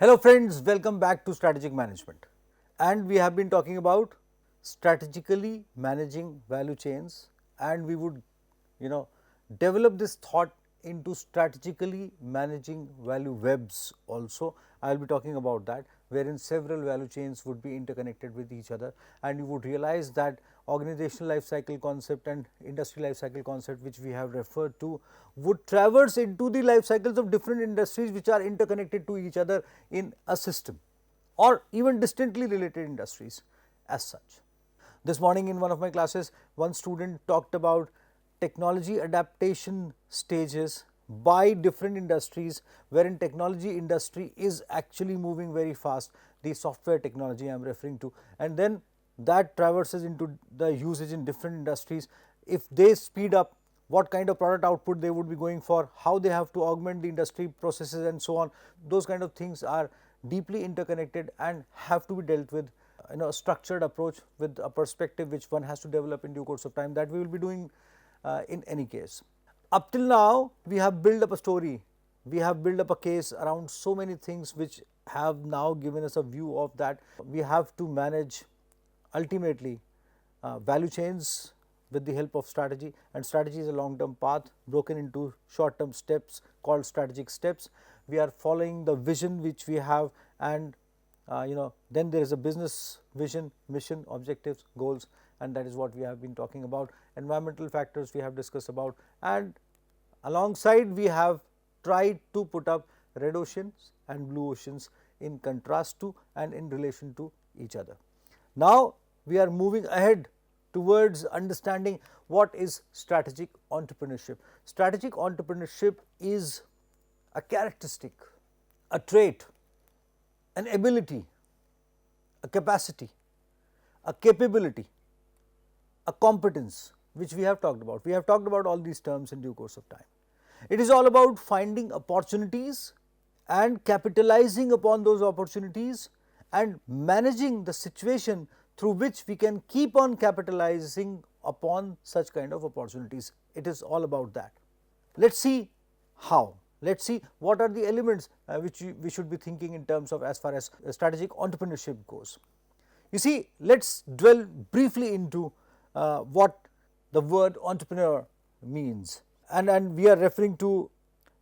Hello friends, welcome back to Strategic Management, and we have been talking about strategically managing value chains, and we would develop this thought into strategically managing value webs also. I will be talking about that, wherein several value chains would be interconnected with each other, and you would realize that organizational life cycle concept and industry life cycle concept, which we have referred to, would traverse into the life cycles of different industries which are interconnected to each other in a system, or even distantly related industries as such. This morning in one of my classes, one student talked about technology adaptation stages by different industries, wherein technology industry is actually moving very fast, the software technology I am referring to, and then that traverses into the usage in different industries. If they speed up, what kind of product output they would be going for, how they have to augment the industry processes and so on. Those kind of things are deeply interconnected and have to be dealt with in a structured approach with a perspective which one has to develop in due course of time, that we will be doing in any case. Up till now, we have built up a story, we have built up a case around so many things which have now given us a view of that we have to manage ultimately value chains with the help of strategy, and strategy is a long term path broken into short term steps called strategic steps. We are following the vision which we have, and then there is a business vision, mission, objectives, goals, and that is what we have been talking about. Environmental factors we have discussed about, and alongside we have tried to put up red oceans and blue oceans in contrast to and in relation to each other. Now we are moving ahead towards understanding what is strategic entrepreneurship. Strategic entrepreneurship is a characteristic, a trait, an ability, a capacity, a capability, a competence which we have talked about. We have talked about all these terms in due course of time. It is all about finding opportunities and capitalizing upon those opportunities and managing the situation through which we can keep on capitalizing upon such kind of opportunities. It is all about that. Let us see how. Let us see what are the elements which we should be thinking in terms of as far as strategic entrepreneurship goes. You see, let us dwell briefly into what the word entrepreneur means, and we are referring to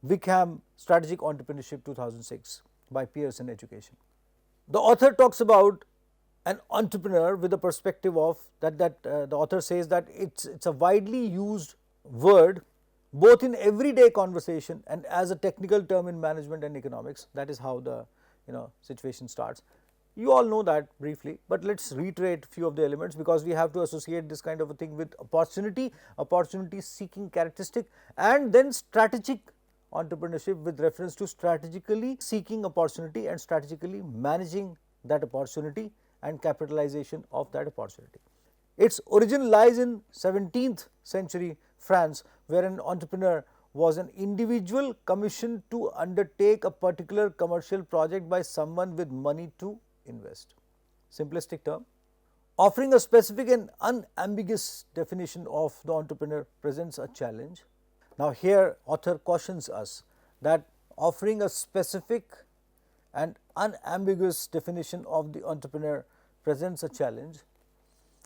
Wickham Strategic Entrepreneurship 2006 by Pearson Education. The author talks about an entrepreneur with a perspective of that the author says that it's a widely used word both in everyday conversation and as a technical term in management and economics. That is how the situation starts. You all know that briefly, but let us reiterate few of the elements, because we have to associate this kind of a thing with opportunity, opportunity seeking characteristic, and then strategic entrepreneurship with reference to strategically seeking opportunity and strategically managing that opportunity and capitalization of that opportunity. Its origin lies in 17th century France, where an entrepreneur was an individual commissioned to undertake a particular commercial project by someone with money to invest. Simplistic term. Offering a specific and unambiguous definition of the entrepreneur presents a challenge. Now here author cautions us that offering a specific and unambiguous definition of the entrepreneur presents a challenge.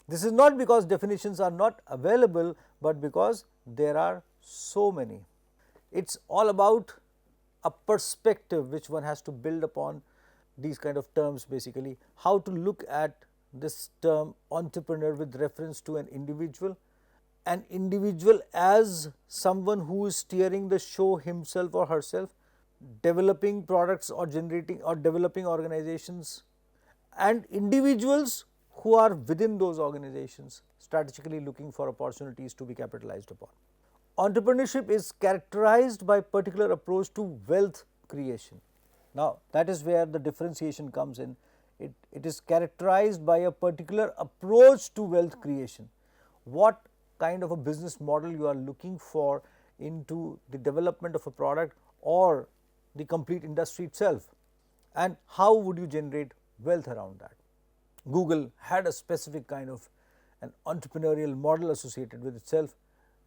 This is not because definitions are not available, but because there are so many. It is all about a perspective which one has to build upon these kind of terms, basically how to look at this term entrepreneur with reference to an individual as someone who is steering the show himself or herself, developing products or generating or developing organizations, and individuals who are within those organizations strategically looking for opportunities to be capitalized upon. Entrepreneurship is characterized by particular approach to wealth creation. Now that is where the differentiation comes in. It is characterized by a particular approach to wealth creation. What kind of a business model you are looking for into the development of a product or the complete industry itself, and how would you generate wealth around that. Google had a specific kind of an entrepreneurial model associated with itself.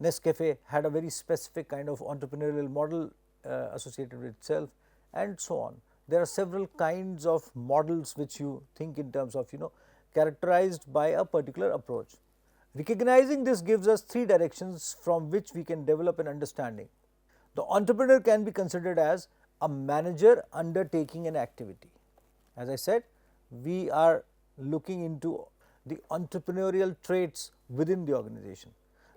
Nescafe had a very specific kind of entrepreneurial model associated with itself, and so on. there are several kinds of models which you think in terms of characterized by a particular approach. Recognizing this gives us three directions from which we can develop an understanding. The entrepreneur can be considered as a manager undertaking an activity. As I said, we are looking into the entrepreneurial traits within the organization.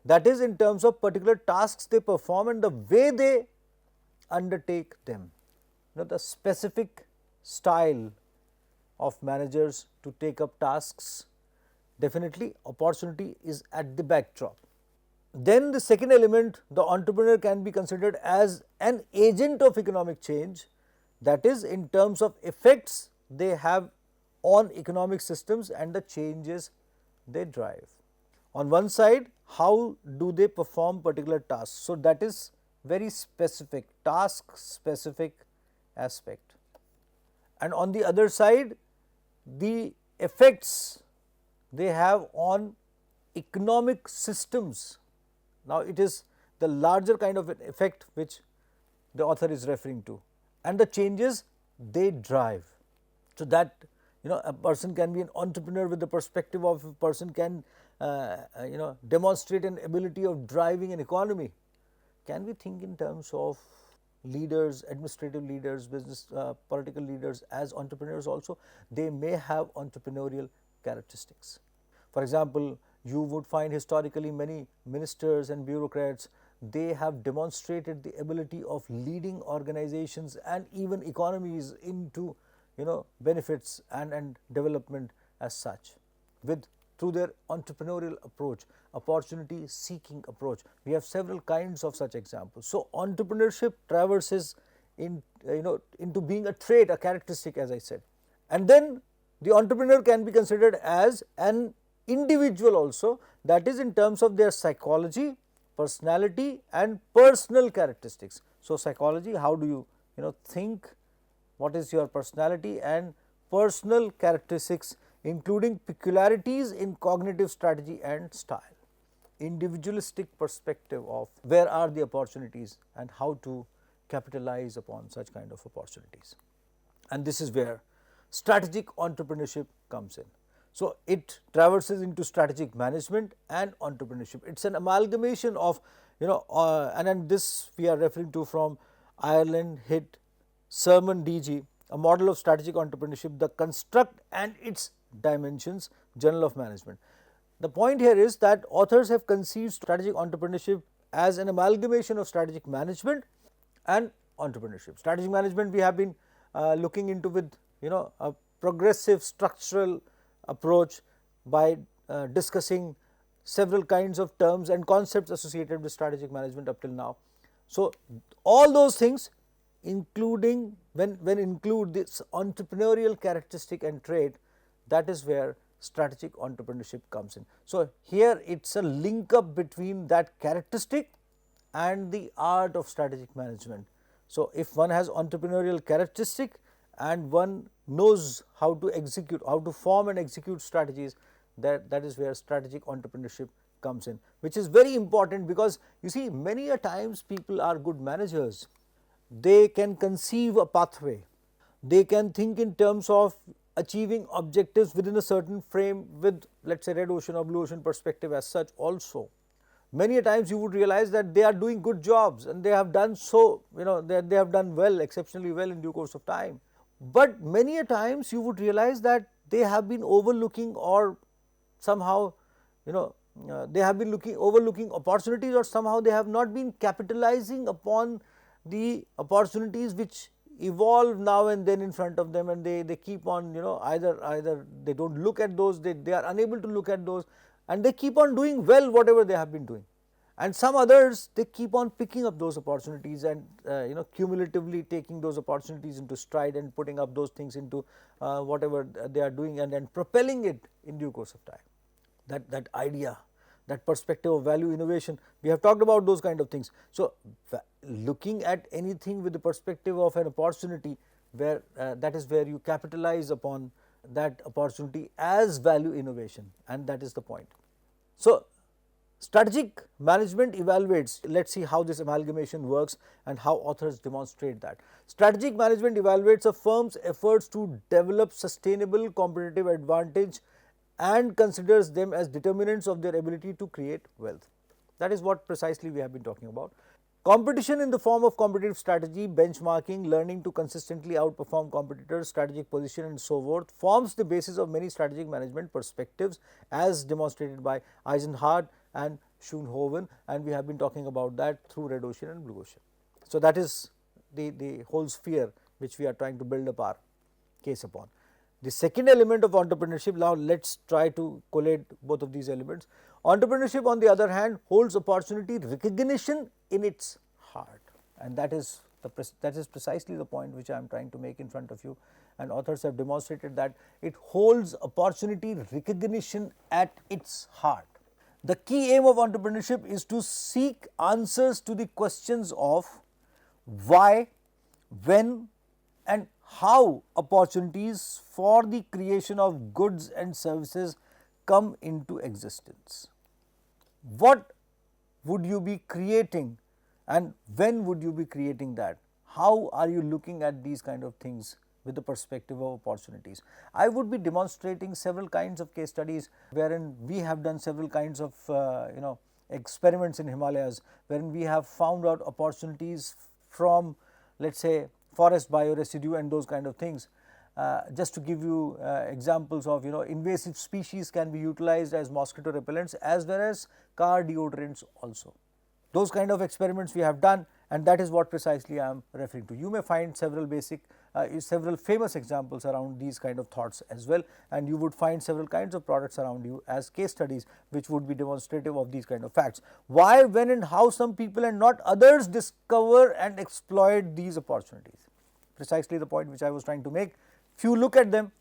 That is, in terms of particular tasks they perform and the way they undertake them. The specific style of managers to take up tasks, definitely opportunity is at the backdrop. Then the second element, the entrepreneur can be considered as an agent of economic change, that is, in terms of effects they have on economic systems and the changes they drive. On one side, how do they perform particular tasks? So, that is very specific, task specific aspect. And on the other side, the effects they have on economic systems. Now, it is the larger kind of an effect which the author is referring to, and the changes they drive. So, that a person can be an entrepreneur with the perspective of a person can demonstrate an ability of driving an economy. Can we think in terms of leaders, administrative leaders, business, political leaders as entrepreneurs also? They may have entrepreneurial characteristics. For example, you would find historically many ministers and bureaucrats, they have demonstrated the ability of leading organizations and even economies into benefits and development as such, with through their entrepreneurial approach, opportunity seeking approach. We have several kinds of such examples. So, entrepreneurship traverses into being a trait, a characteristic, as I said. And then the entrepreneur can be considered as an individual also, that is, in terms of their psychology, personality and personal characteristics. So, psychology, how do you think, what is your personality and personal characteristics, including peculiarities in cognitive strategy and style. Individualistic perspective of where are the opportunities and how to capitalize upon such kind of opportunities. And this is where strategic entrepreneurship comes in. So, it traverses into strategic management and entrepreneurship. It is an amalgamation of and this we are referring to from Ireland hit Sermon DG, a model of strategic entrepreneurship, the construct and its dimensions, Journal of Management. The point here is that authors have conceived strategic entrepreneurship as an amalgamation of strategic management and entrepreneurship. Strategic management we have been looking into with a progressive structural approach by discussing several kinds of terms and concepts associated with strategic management up till now. So, all those things, including when include this entrepreneurial characteristic and trait, that is where strategic entrepreneurship comes in. So, here it is a link up between that characteristic and the art of strategic management. So, if one has entrepreneurial characteristic and one knows how to execute, how to form and execute strategies, that is where strategic entrepreneurship comes in, which is very important, because you see many a times people are good managers. They can conceive a pathway, they can think in terms of achieving objectives within a certain frame with, let us say, red ocean or blue ocean perspective as such also. Many a times you would realize that they are doing good jobs and they have done so, they have done well, exceptionally well in due course of time. But many a times you would realize that they have been overlooking or somehow they have been overlooking opportunities, or somehow they have not been capitalizing upon the opportunities which evolve now and then in front of them, and they keep on either they do not look at those, they are unable to look at those, and they keep on doing well whatever they have been doing. And some others, they keep on picking up those opportunities and cumulatively taking those opportunities into stride and putting up those things into whatever they are doing, and then propelling it in due course of time. That idea, that perspective of value innovation, we have talked about those kind of things. So, looking at anything with the perspective of an opportunity, where that is where you capitalize upon that opportunity as value innovation, and that is the point. So, Strategic management evaluates, let's see how this amalgamation works and how authors demonstrate that. Strategic management evaluates a firm's efforts to develop sustainable competitive advantage and considers them as determinants of their ability to create wealth. That is what precisely we have been talking about. Competition in the form of competitive strategy, benchmarking, learning to consistently outperform competitors, strategic position and so forth forms the basis of many strategic management perspectives as demonstrated by Eisenhardt and Schoenhoven, and we have been talking about that through Red Ocean and Blue Ocean. So, that is the whole sphere which we are trying to build up our case upon. The second element of entrepreneurship, now let us try to collate both of these elements. Entrepreneurship on the other hand holds opportunity recognition in its heart, and that is precisely the point which I am trying to make in front of you, and authors have demonstrated that it holds opportunity recognition at its heart. The key aim of entrepreneurship is to seek answers to the questions of why, when and how opportunities for the creation of goods and services come into existence. What would you be creating and when would you be creating that? How are you looking at these kind of things with the perspective of opportunities? I would be demonstrating several kinds of case studies wherein we have done several kinds of experiments in Himalayas, wherein we have found out opportunities from, let us say, forest bioresidue and those kind of things. Just to give you examples of, invasive species can be utilized as mosquito repellents as well as car deodorants also. Those kind of experiments we have done, and that is what precisely I am referring to. You may find several several famous examples around these kind of thoughts as well, and you would find several kinds of products around you as case studies which would be demonstrative of these kind of facts. Why, when and how some people and not others discover and exploit these opportunities. Precisely the point which I was trying to make. Few look at them,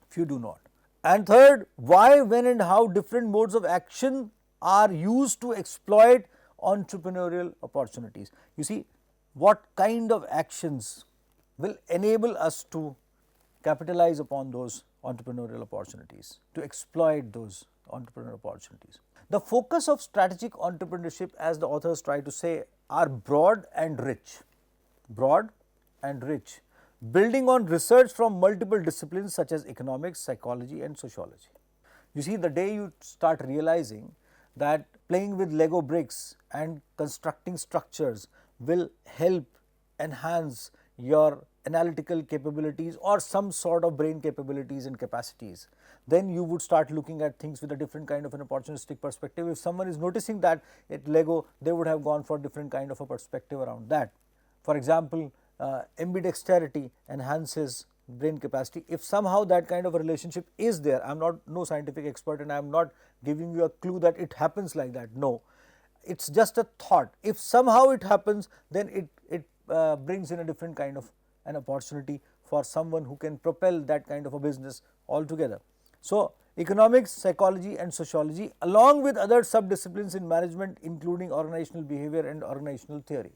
few do not. And third, why, when and how different modes of action are used to exploit entrepreneurial opportunities. You see, what kind of actions will enable us to capitalize upon those entrepreneurial opportunities, to exploit those entrepreneurial opportunities. The focus of strategic entrepreneurship, as the authors try to say, are broad and rich, building on research from multiple disciplines such as economics, psychology and sociology. You see, the day you start realizing that playing with Lego bricks and constructing structures will help enhance your analytical capabilities or some sort of brain capabilities and capacities, then you would start looking at things with a different kind of an opportunistic perspective. If someone is noticing that at Lego, they would have gone for different kind of a perspective around that. For example, ambidexterity enhances brain capacity. If somehow that kind of a relationship is there, I am not no scientific expert and I am not giving you a clue that it happens like that, no, it is just a thought. If somehow it happens, then it brings in a different kind of an opportunity for someone who can propel that kind of a business altogether. So, economics, psychology and sociology along with other sub-disciplines in management including organizational behavior and organizational theory.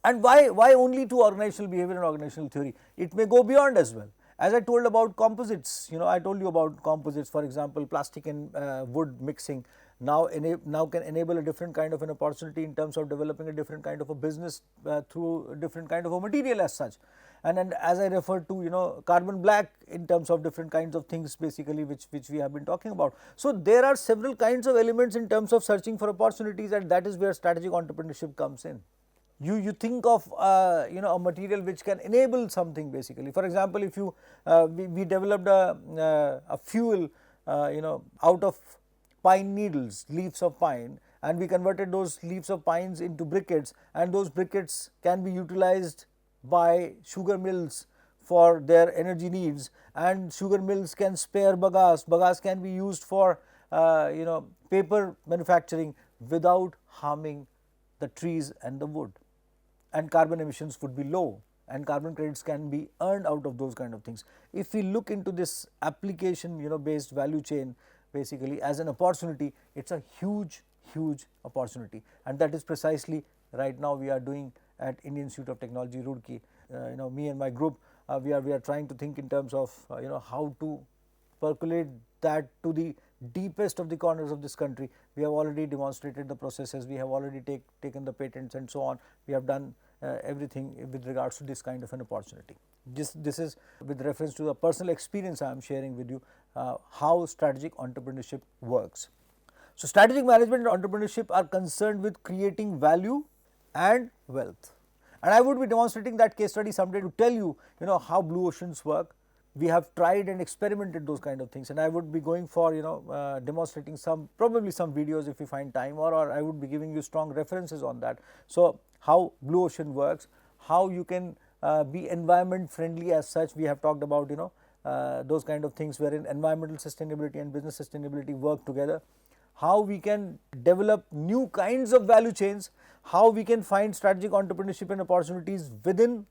And why only to organizational behavior and organizational theory? It may go beyond as well. As I told about composites, I told you about composites, for example, plastic and wood mixing now can enable a different kind of an opportunity in terms of developing a different kind of a business through a different kind of a material as such. And as I referred to, carbon black in terms of different kinds of things basically which we have been talking about. So, there are several kinds of elements in terms of searching for opportunities, and that is where strategic entrepreneurship comes in. You think of a material which can enable something basically. For example, if we developed a fuel out of pine needles, leaves of pine, and we converted those leaves of pines into briquettes, and those briquettes can be utilized by sugar mills for their energy needs, and sugar mills can spare bagasse can be used for paper manufacturing without harming the trees and the wood, and carbon emissions would be low and carbon credits can be earned out of those kind of things. If we look into this application based value chain basically as an opportunity, it is a huge opportunity, and that is precisely right now we are doing at Indian Institute of Technology, Roorkee. Me and my group, we are trying to think in terms of how to percolate that to the deepest of the corners of this country. We have already demonstrated the processes, we have already taken the patents and so on. We have done everything with regards to this kind of an opportunity. This is with reference to a personal experience I am sharing with you how strategic entrepreneurship works. So, strategic management and entrepreneurship are concerned with creating value and wealth. And I would be demonstrating that case study someday to tell you, how blue oceans work. We have tried and experimented those kind of things, and I would be going for, demonstrating probably some videos if we find time, or I would be giving you strong references on that. So, how blue ocean works, how you can be environment friendly as such. We have talked about, those kind of things wherein environmental sustainability and business sustainability work together. How we can develop new kinds of value chains, how we can find strategic entrepreneurship and opportunities within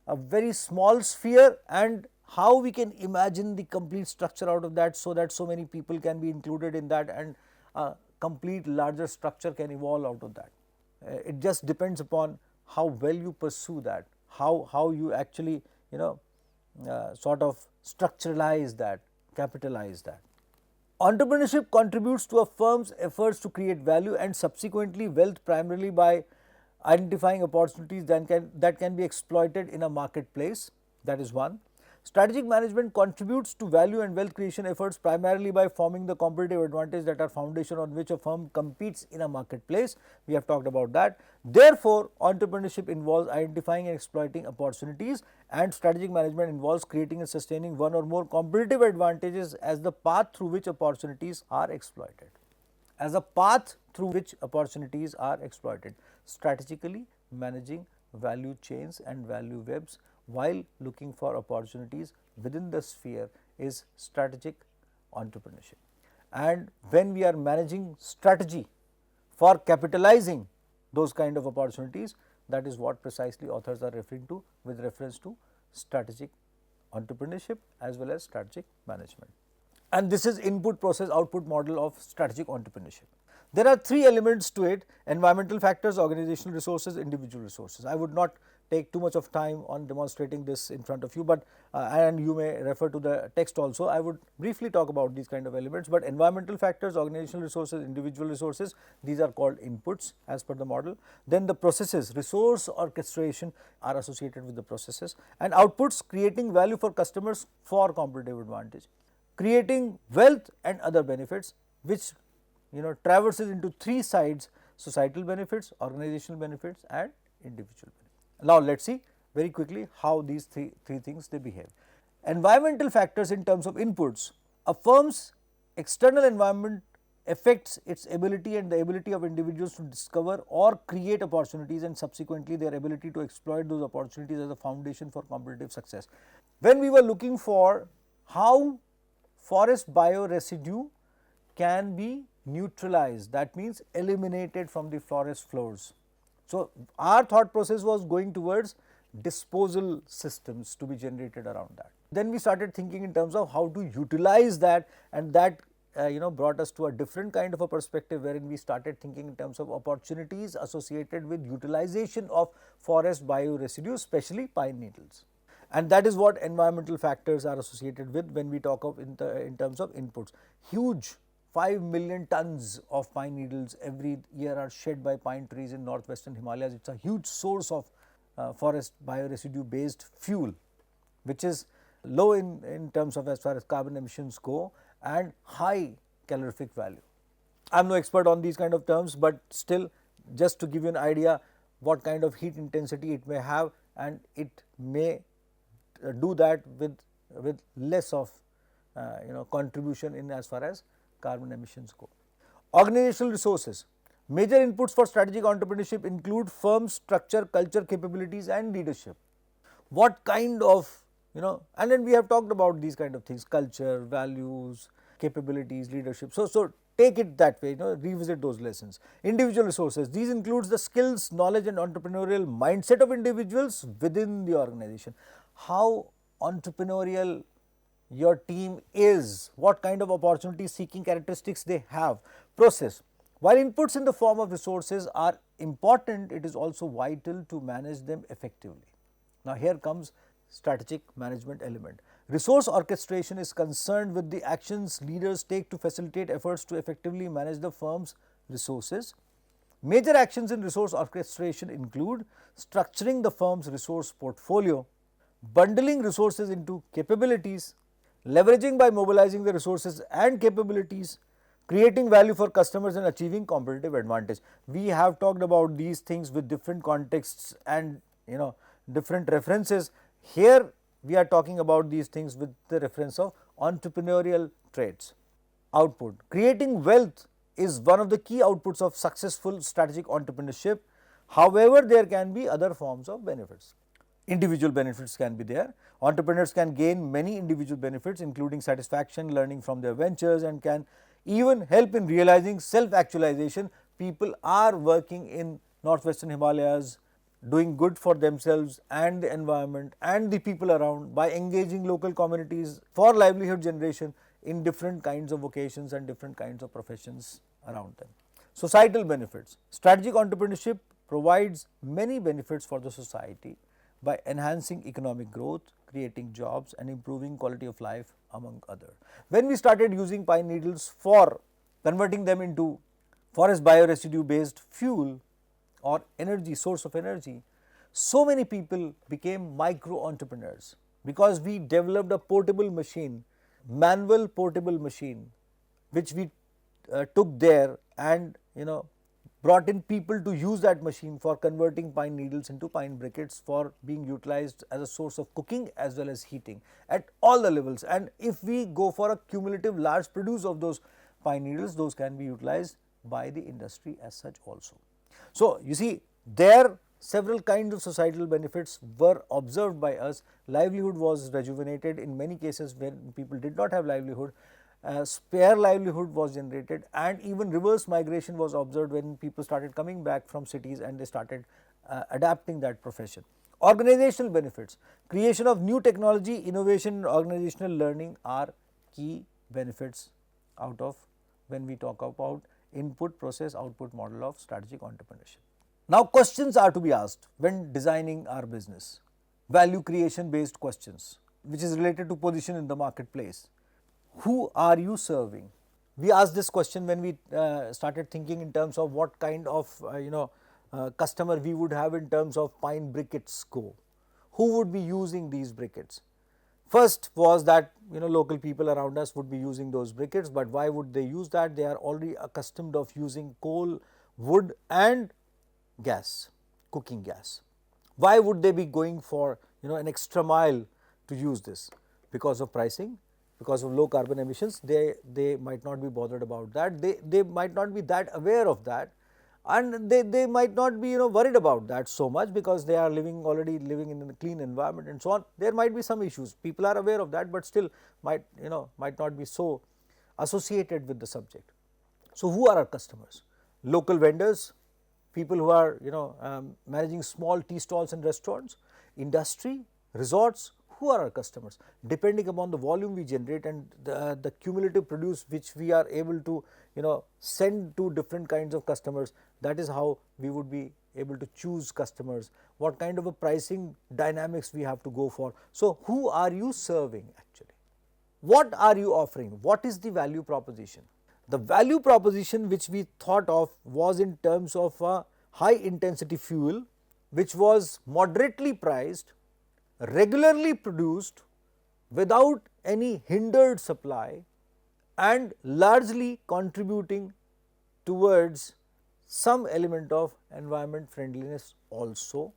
a very small sphere, and how we can imagine the complete structure out of that, so that so many people can be included in that and a complete larger structure can evolve out of that. It just depends upon how well you pursue that, how you actually sort of structuralize that, capitalize that. Entrepreneurship contributes to a firm's efforts to create value and subsequently wealth primarily by identifying opportunities that can be exploited in a marketplace. That is one. Strategic management contributes to value and wealth creation efforts primarily by forming the competitive advantage that are foundation on which a firm competes in a marketplace. We have talked about that. Therefore, entrepreneurship involves identifying and exploiting opportunities, and strategic management involves creating and sustaining one or more competitive advantages as the path through which opportunities are exploited. As a path through which opportunities are exploited, strategically managing value chains and value webs while looking for opportunities within the sphere is strategic entrepreneurship. And when we are managing strategy for capitalizing those kind of opportunities, that is what precisely authors are referring to with reference to strategic entrepreneurship as well as strategic management. And this is input process output model of strategic entrepreneurship. There are three elements to it: environmental factors, organizational resources, individual resources. I would not take too much of time on demonstrating this in front of you, but and you may refer to the text also. I would briefly talk about these kind of elements, but environmental factors, organizational resources, individual resources, these are called inputs as per the model. Then the processes, resource orchestration are associated with the processes, and outputs, creating value for customers for competitive advantage, creating wealth and other benefits, which traverses into three sides: societal benefits, organizational benefits and individual benefits. Now, let us see very quickly how these three things they behave. Environmental factors in terms of inputs. A firm's external environment affects its ability and the ability of individuals to discover or create opportunities, and subsequently their ability to exploit those opportunities as a foundation for competitive success. When we were looking for how forest bioresidue can be neutralized, that means eliminated from the forest floors. So, our thought process was going towards disposal systems to be generated around that. Then we started thinking in terms of how to utilize that, and that brought us to a different kind of a perspective, wherein we started thinking in terms of opportunities associated with utilization of forest bioresidue, especially pine needles. And that is what environmental factors are associated with when we talk of in terms of inputs. Huge 5 million tons of pine needles every year are shed by pine trees in northwestern Himalayas. It is a huge source of forest bioresidue based fuel, which is low in terms of as far as carbon emissions go and high calorific value. I am no expert on these kind of terms, but still just to give you an idea what kind of heat intensity it may have, and it may do that with less of contribution in as far as carbon emissions go. Organizational resources. Major inputs for strategic entrepreneurship include firm structure, culture, capabilities and leadership. What kind of and then we have talked about these kind of things: culture, values, capabilities, leadership. So take it that way, revisit those lessons. Individual resources. These includes the skills, knowledge and entrepreneurial mindset of individuals within the organization. How entrepreneurial your team is, what kind of opportunity seeking characteristics they have. Process. While inputs in the form of resources are important, it is also vital to manage them effectively. Now, here comes strategic management element. Resource orchestration is concerned with the actions leaders take to facilitate efforts to effectively manage the firm's resources. Major actions in resource orchestration include structuring the firm's resource portfolio, bundling resources into capabilities, leveraging by mobilizing the resources and capabilities, creating value for customers and achieving competitive advantage. We have talked about these things with different contexts and different references. Here we are talking about these things with the reference of entrepreneurial traits. Output. Creating wealth is one of the key outputs of successful strategic entrepreneurship. However, there can be other forms of benefits. Individual benefits can be there. Entrepreneurs can gain many individual benefits including satisfaction, learning from their ventures, and can even help in realizing self-actualization. People are working in northwestern Himalayas, doing good for themselves and the environment and the people around by engaging local communities for livelihood generation in different kinds of vocations and different kinds of professions around them. Societal benefits. Strategic entrepreneurship provides many benefits for the society by enhancing economic growth, creating jobs and improving quality of life among others. When we started using pine needles for converting them into forest bioresidue based fuel or energy, source of energy, so many people became micro entrepreneurs because we developed a portable machine, manual portable machine, which we took there and brought in people to use that machine for converting pine needles into pine briquettes for being utilized as a source of cooking as well as heating at all the levels. And if we go for a cumulative large produce of those pine needles, those can be utilized by the industry as such also. So, you see, there several kinds of societal benefits were observed by us. Livelihood was rejuvenated in many cases when people did not have livelihood. Spare livelihood was generated, and even reverse migration was observed when people started coming back from cities and they started adapting that profession. Organizational benefits. Creation of new technology, innovation and organizational learning are key benefits out of when we talk about input, process, output model of strategic entrepreneurship. Now, questions are to be asked when designing our business. Value creation based questions, which is related to position in the marketplace. Who are you serving? We asked this question when we started thinking in terms of what kind of customer we would have in terms of pine briquettes go. Who would be using these briquettes? First was that local people around us would be using those briquettes, but why would they use that? They are already accustomed of using coal, wood and gas, cooking gas. Why would they be going for an extra mile to use this? Because of pricing, because of low carbon emissions. They might not be bothered about that. They might not be that aware of that, and they might not be worried about that so much because they are already living in a clean environment and so on. There might be some issues. People are aware of that, but still might not be so associated with the subject. So, who are our customers? Local vendors, people who are managing small tea stalls and restaurants, industry, resorts. Who are our customers? Depending upon the volume we generate and the cumulative produce which we are able to send to different kinds of customers, that is how we would be able to choose customers, what kind of a pricing dynamics we have to go for. So, who are you serving actually? What are you offering? What is the value proposition? The value proposition which we thought of was in terms of a high intensity fuel which was moderately priced, regularly produced without any hindered supply and largely contributing towards some element of environment friendliness also,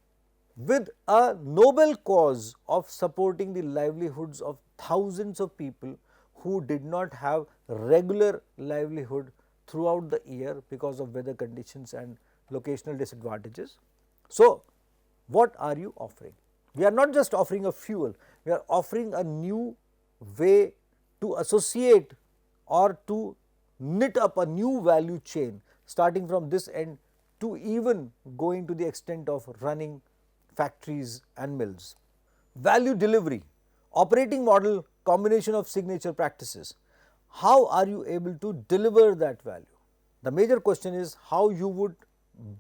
with a noble cause of supporting the livelihoods of thousands of people who did not have regular livelihood throughout the year because of weather conditions and locational disadvantages. So, what are you offering? We are not just offering a fuel, we are offering a new way to associate or to knit up a new value chain starting from this end to even going to the extent of running factories and mills. Value delivery, operating model, combination of signature practices. How are you able to deliver that value? The major question is how you would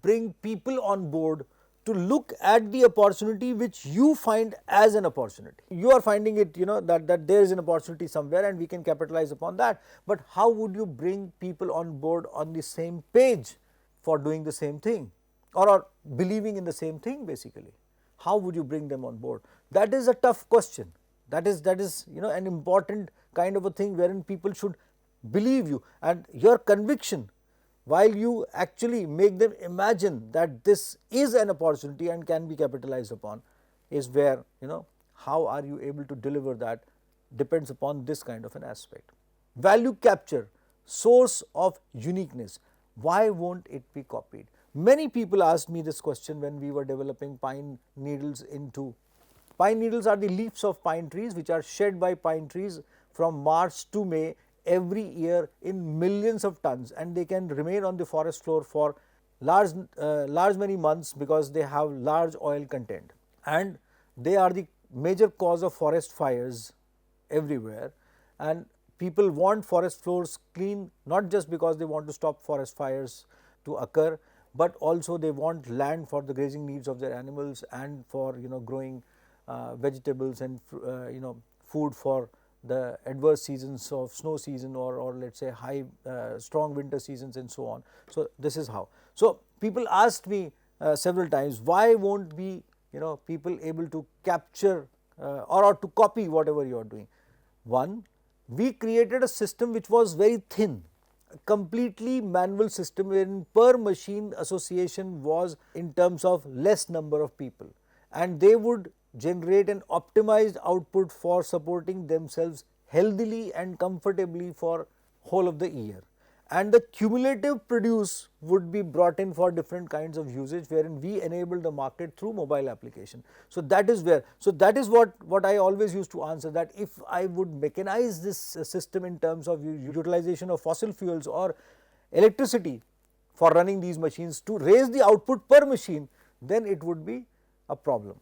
bring people on board to look at the opportunity which you find as an opportunity. You are finding it, that there is an opportunity somewhere and we can capitalize upon that. But how would you bring people on board on the same page for doing the same thing, or believing in the same thing basically? How would you bring them on board? That is a tough question. That is an important kind of a thing wherein people should believe you, and your conviction, while you actually make them imagine that this is an opportunity and can be capitalized upon, is where, how are you able to deliver that depends upon this kind of an aspect. Value capture, source of uniqueness. Why won't it be copied? Many people asked me this question when we were developing pine needles into. Pine needles are the leaves of pine trees which are shed by pine trees from March to May every year in millions of tons, and they can remain on the forest floor for large many months because they have large oil content, and they are the major cause of forest fires everywhere. And people want forest floors clean not just because they want to stop forest fires to occur, but also they want land for the grazing needs of their animals and for growing vegetables and food for the adverse seasons of snow season, or let us say high strong winter seasons and so on. So, this is how. So, people asked me several times, why won't be people able to capture or to copy whatever you are doing. One, we created a system which was very thin, completely manual system wherein per machine association was in terms of less number of people, and they would generate an optimized output for supporting themselves healthily and comfortably for whole of the year. And the cumulative produce would be brought in for different kinds of usage wherein we enable the market through mobile application. So, that is where, so that is what I always used to answer, that if I would mechanize this system in terms of utilization of fossil fuels or electricity for running these machines to raise the output per machine, then it would be a problem.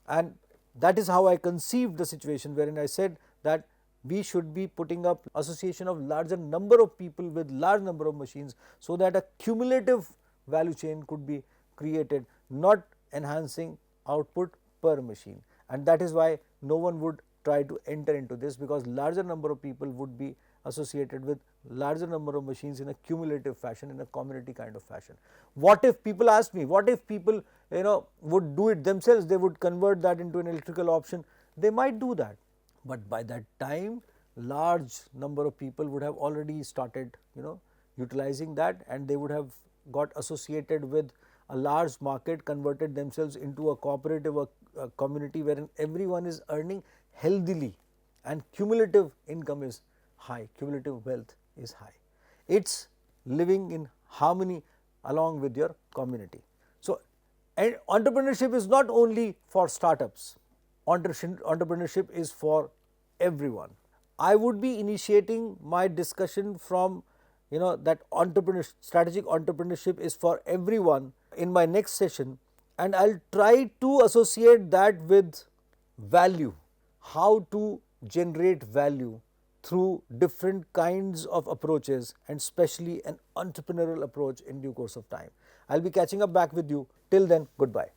And that is how I conceived the situation wherein I said that we should be putting up association of larger number of people with large number of machines, so that a cumulative value chain could be created, not enhancing output per machine. And that is why no one would try to enter into this, because larger number of people would be associated with larger number of machines in a cumulative fashion, in a community kind of fashion. What if, people ask me, what if people would do it themselves, they would convert that into an electrical option? They might do that, but by that time large number of people would have already started utilizing that, and they would have got associated with a large market, converted themselves into a cooperative, a community wherein everyone is earning healthily and cumulative income is high, cumulative wealth is high. It is living in harmony along with your community. So, and entrepreneurship is not only for startups, entrepreneurship is for everyone. I would be initiating my discussion from that strategic entrepreneurship is for everyone in my next session, and I will try to associate that with value, how to generate value through different kinds of approaches, and especially an entrepreneurial approach in due course of time. I will be catching up back with you. Till then, goodbye.